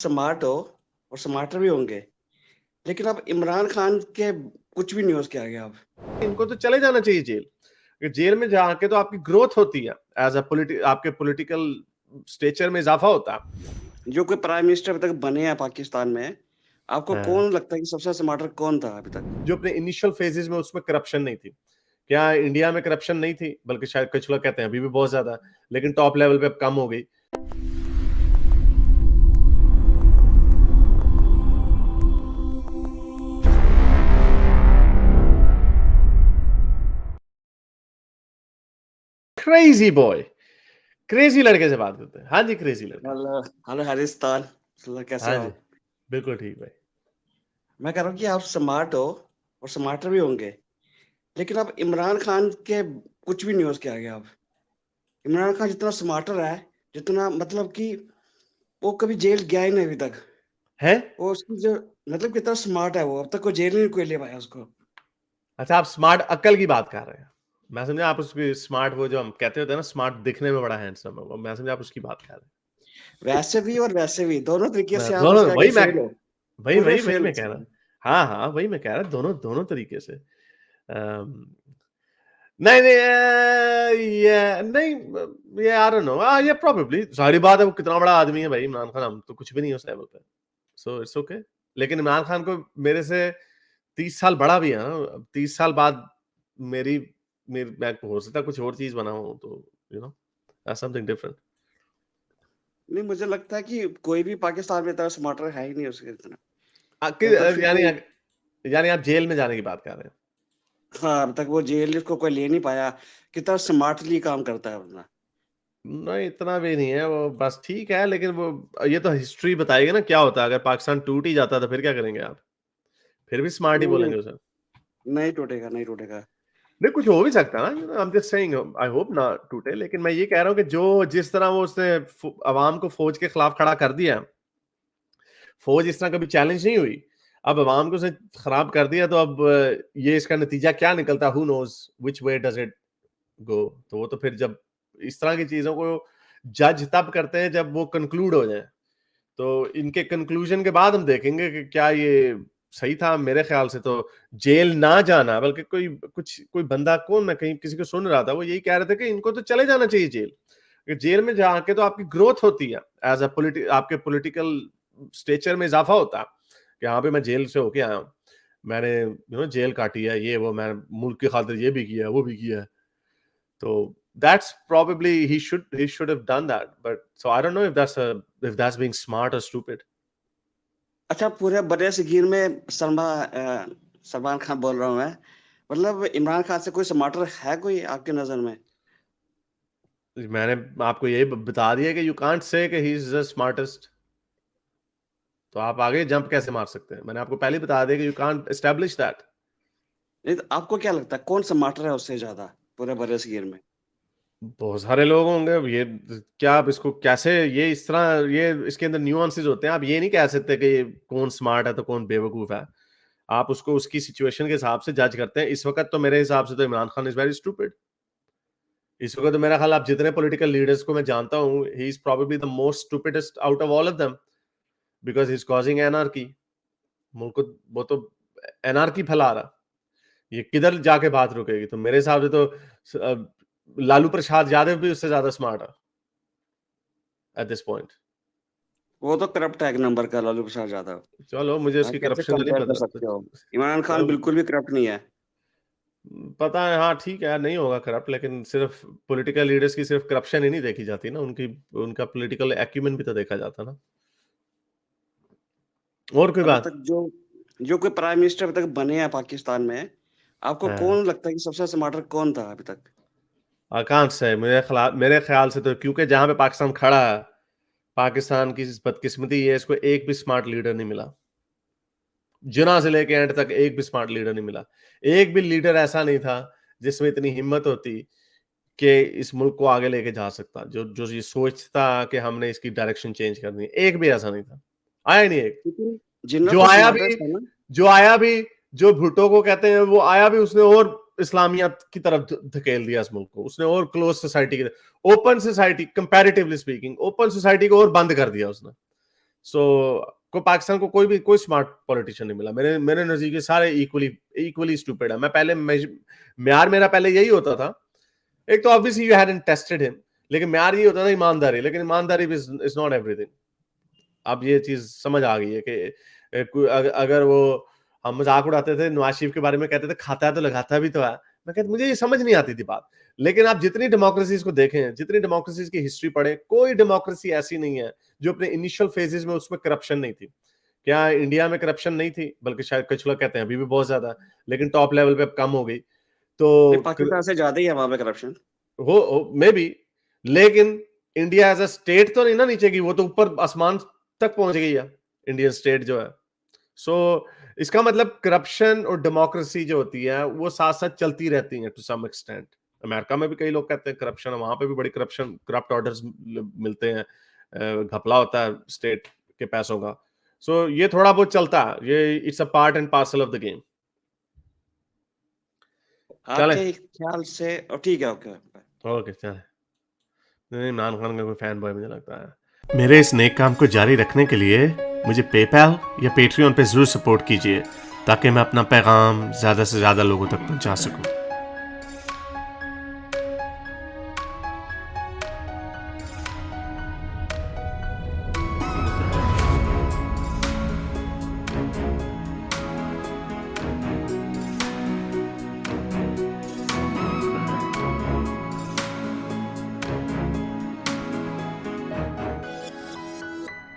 Smart हो और smarter भी होंगे, लेकिन अब इमरान खान के कुछ भी नहीं हो सके आगे आप। इनको तो चले जाना चाहिए जेल। जेल में जाके तो आपकी ग्रोथ होती है, एज अ आपके पॉलिटिकल स्टेचर में इजाफा होता है। जो कोई प्राइम मिनिस्टर अभी तक बने हैं पाकिस्तान में, आपको हाँ। कौन लगता है कि सबसे स्मार्टर कौन था अभी तक? जो अपने इनिशियल फेजेस में उसमें करप्शन नहीं थी। क्या इंडिया में करप्शन नहीं थी? बल्कि शायद कुछ लोग कहते हैं अभी भी बहुत ज्यादा है, लेकिन टॉप लेवल पे अब कम हो गई। क्रेजी बॉय, क्रेजी लड़के से बात करते हैं। हाँ जी, क्रेजी लड़का। हेलो हेलो हरिस्तान, कैसे हाँ हो जी, आप? बिल्कुल ठीक भाई। मैं कह रहा हूँ कि आप स्मार्ट हो और स्मार्टर भी होंगे, लेकिन अब इमरान खान के कुछ भी नहीं हो सके आगे आप। इमरान खान जितना स्मार्टर है, जितना मतलब कि वो कभी जेल गया ही नहीं अभी तक। है? वो उसकी जो मतलब कितना स्मार्ट है वो, अब तक कोई जेल ही नहीं कोई ले पाया उसको। अच्छा, आप स्मार्ट अक्ल की बात कर रहे हैं। मैं समझा आप उसकी स्मार्ट, वो जो हम कहते होते हैं ना, स्मार्ट दिखने में बड़ा हैंडसम है, वो मैं समझा आप उसकी बात कर रहे वैसे भी और वैसे भी दोनों तरीके से हैं। आप दोनों, उसके आगे वही मैं फेल हो, वही पूरे वही वही फेल मैं कह उसके रहा। आगे। हाँ हाँ, वही मैं कह रहा, दोनों दोनों तरीके से। अम, नहीं नहीं, ये नहीं, ये आई डोंट नो, ये प्रोबेबली सारी बात है। वो कितना बड़ा आदमी है भाई इमरान खान, हम तो कुछ भी नहीं है उस लेवल पे। So it's okay. लेकिन इमरान खान को मेरे से 30 साल बड़ा भी है ना। 30 साल बाद मेरी मेरी मैं हो सकता है कुछ और चीज बना हूं, तो यू नो समथिंग डिफरेंट। नहीं, मुझे लगता है कि कोई भी पाकिस्तान में इतना स्मार्टर है ही नहीं उसके इतना। जब तक फिर यानी कोई, यानी आप जेल में जाने की बात कर रहे हैं? हाँ, अब तक वो जेल उसको कोई ले नहीं पाया, कितना स्मार्टली काम करता है बंदा। नहीं, इतना भी नहीं है वो, बस ठीक है। लेकिन वो, ये तो हिस्ट्री बताएगी ना क्या होता है। अगर पाकिस्तान टूट ही जाता तो फिर क्या करेंगे आप? फिर भी स्मार्ट ही नहीं नहीं, बोलेंगे उसे। नहीं टूटेगा, नहीं टूटेगा। नहीं, कुछ हो भी सकता है ना। I am just saying, I hope ना टूटे। लेकिन मैं ये कह रहा हूँ कि जो जिस तरह वो उसने अवाम को फौज के खिलाफ खड़ा कर दिया, फौज इस तरह कभी चैलेंज नहीं हुई। अब अवाम को उसने खराब कर दिया, तो अब ये इसका नतीजा क्या निकलता, who knows which way does it go. तो वो तो फिर जब इस तरह की चीजों को जज तब करते हैं जब वो कंक्लूड हो जाए। तो इनके कंक्लूजन के बाद हम देखेंगे कि क्या ये सही था। मेरे ख्याल से तो जेल ना जाना, बल्कि कोई बंदा, कौन, मैं कहीं किसी को सुन रहा था, वो यही कह रहे थे कि इनको तो चले जाना चाहिए जेल। जेल में जाके तो आपकी ग्रोथ होती है, एज अ आपके पॉलिटिकल स्टेचर में इजाफा होता है कि हाँ भाई मैं जेल से होके आया हूँ, मैंने जेल काटी है, ये वो, मैं मुल्क की खातिर ये भी किया है, वो भी किया है। तो that's probably he should have done that, but so I don't know if that's being smart or stupid. अच्छा, पूरे बड़े सगीर में सलमान खान बोल रहा हूँ मैं, मतलब इमरान खान से कोई स्मार्टर है कोई आपके नजर में? मैंने आपको यही बता दिया कि you can't say कि he is the smartest। तो आप आगे जंप कैसे मार सकते हैं? मैंने आपको पहले ही बता दिया कि you can't establish that। नहीं तो आपको क्या लगता है कौन स्मार्टर है उससे ज्यादा पूरे बड़े सगीर में? बहुत सारे लोग होंगे ये। क्या आप इसको कैसे, ये इस तरह, ये इसके अंदर न्यूआंसेस होते हैं। आप ये नहीं कह सकते कि कौन स्मार्ट है तो कौन बेवकूफ है। आप उसको उसकी सिचुएशन के हिसाब से जज करते हैं। इस वक्त तो मेरे हिसाब से तो Imran Khan is very stupid. इस वक्त तो मेरा ख्याल, आप जितने पॉलिटिकल लीडर्स को मैं जानता हूँ, he is probably the most stupidest out of all of them, because he is causing anarchy. मुल्क को वो तो एनार्की फैला रहा। ये किधर जाके बात रुकेगी? तो मेरे हिसाब से तो लालू प्रसाद यादव भी उससे ज्यादा स्मार्ट है एट दिस पॉइंट। वो तो करप्ट है एक नंबर का, लालू प्रसाद यादव। चलो, मुझे आप उसकी कैसे करप्शन का नहीं कंपेयर कर पता। सकते हो? इमरान खान चलो, बिल्कुल भी करप्ट नहीं है। पता है, हाँ ठीक है, नहीं होगा करप्ट। लेकिन सिर्फ पॉलिटिकल लीडर्स की सिर्फ करप्शन ही नहीं देखी जाती ना, उनकी उनका पॉलिटिकल एक्यूमेन भी तो देखा जाता ना। और कोई अभी बात? तक जो जो कोई प्राइम मिनिस्टर अभी तक बने हैं पाकिस्तान में, आपको हाँ, कौन लगता है कि सबसे स्मार्टर कौन था अभी तक? आकांक्ष है मेरे ख्याल से तो, क्योंकि जहां पे पाकिस्तान खड़ा है, पाकिस्तान की बदकिस्मती ये है, इसको एक भी स्मार्ट लीडर नहीं मिला। जिना से लेके एंड तक एक भी स्मार्ट लीडर नहीं मिला। एक भी लीडर ऐसा नहीं था जिसमें इतनी हिम्मत होती कि इस मुल्क को आगे लेके जा सकता, जो जो ये सोचता कि हमने इसकी डायरेक्शन चेंज करनी है। एक भी ऐसा नहीं था, आया ही नहीं एक। लेकिन जिन्ना जो तो आया भी स्मार्टेस्ट है ना। जो आया भी जो भुट्टो को कहते हैं, वो आया भी, उसने और इस्लामियत की तरफ धकेल दिया इस मुल्क को। उसने और क्लोज सोसाइटी की, open society, comparatively speaking open society को और बंद कर दिया उसने। सो को पाकिस्तान को कोई स्मार्ट पॉलिटिशियन नहीं मिला। मेरे नजदीक सारे इक्वली स्टूपिड है। मैं पहले म्यार मेरा पहले यही होता था। एक तो obviously you hadn't tested him, लेकिन म्यार ये होता था ईमानदारी, लेकिन ईमानदारी इज नॉट एवरीथिंग। अब ये चीज समझ आ गई है कि अगर वो हम मजाक उड़ाते थे नवाज शरीफ के बारे में, कहते थे खाता है तो लगाता भी तो है। मैं कहता मुझे ये समझ नहीं आती थी बात। लेकिन आप जितनी डेमोक्रेसीज को देखें, जितनी डेमोक्रेसीज की हिस्ट्री पढ़े, कोई डेमोक्रेसी ऐसी नहीं है जो अपने इनिशियल फेजेस में उसमें करप्शन नहीं थी। क्या इंडिया में करप्शन नहीं थी? बल्कि शायद कुछ लोग कहते हैं अभी भी बहुत ज्यादा, लेकिन टॉप लेवल पे अब कम हो गई। तो पाकिस्तान से ज्यादा ही है वहां पे करप्शन। हो मे बी, लेकिन इंडिया एज अ स्टेट तो नहीं ना नीचे की, वो तो ऊपर आसमान तक पहुंच गई है इंडियन स्टेट जो है। सो इसका मतलब करप्शन और डेमोक्रेसी जो होती है वो साथ साथ चलती रहती है टू सम एक्सटेंट। अमेरिका में भी कई लोग कहते हैं करप्शन है, वहां पे भी बड़ी करप्ट ऑर्डर्स मिलते हैं, घपला होता है स्टेट के पैसों का। सो ये थोड़ा बहुत चलता है, ये it's a part and parcel of the game. आपके ख्याल से ठीक है, ओके ओके चले। इमरान खान का कोई फैन बॉय मुझे लगता है। मेरे इस नेक काम को जारी रखने के लिए मुझे पेपैल या पेट्रियन पे जरूर सपोर्ट कीजिए, ताकि मैं अपना पैगाम ज्यादा से ज्यादा लोगों तक पहुंचा सकूं।